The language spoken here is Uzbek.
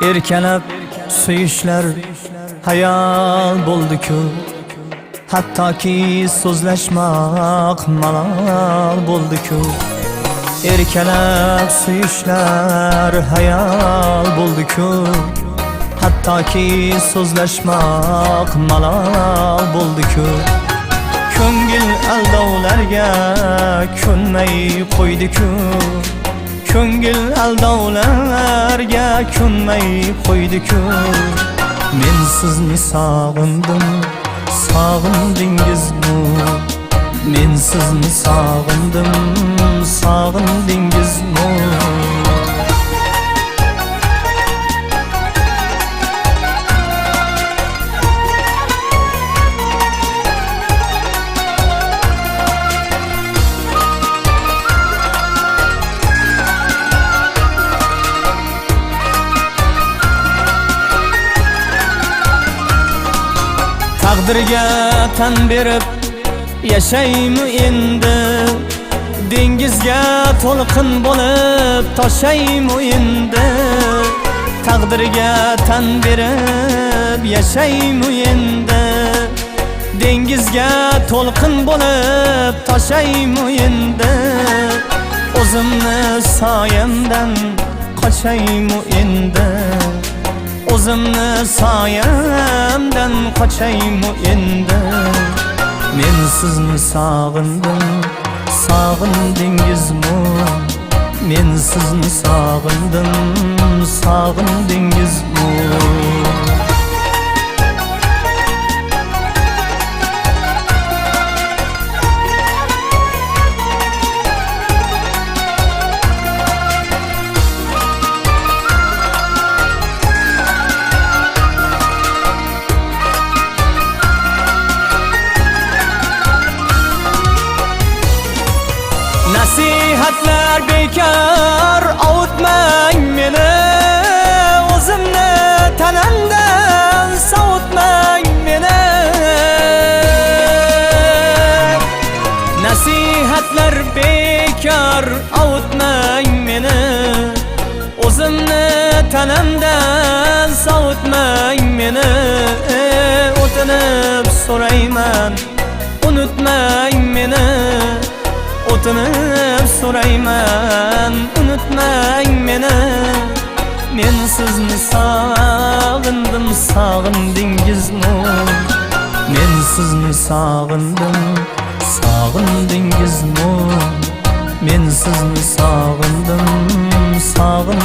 Erkalab suyishlar hayal bo'ldi-ku, hattoki so'zlashmoq malol bo'ldi-ku. Erkalab suyishlar hayal bo'ldi-ku, hattoki so'zlashmoq malol bo'ldi-ku. Ko'ngil aldovlarga ko'nmay qo'ydi-ku, ko'ngil aldovlarga ko'nmay qo'ydi-ku. Men sizni sog'indim, sog'indingizmi? Men sizni sog'indim, sog'indingizmi? Taqdirga tan berib yashaymi endi, dengizga to'lqin bo'lib toshaymi endi. Taqdirga tan berib yashaymi endi, dengizga to'lqin bo'lib toshaymi endi. O'zimni soyamdan qochaymi endi, o'zimni soyamdan qochaymi endi. Men sizni sog'indim, sog'indingizmi? Men sizni sog'indim, sog'indingizmi? Nasihatlar bekor avutmang meni, o'zimni tanamdan sovutmang meni. Nasihatlar bekor avutmang meni, o'zimni tanamdan sovutmang meni. O'tinib so'rayman, unutmang meni. O'tinib so'rayman, unutmang meni. Men sizni sog'indim, sog'indingizmi? Men sizni sog'indim, sog'indingizmi? Men sizni sog'indim, sog'indingizmi?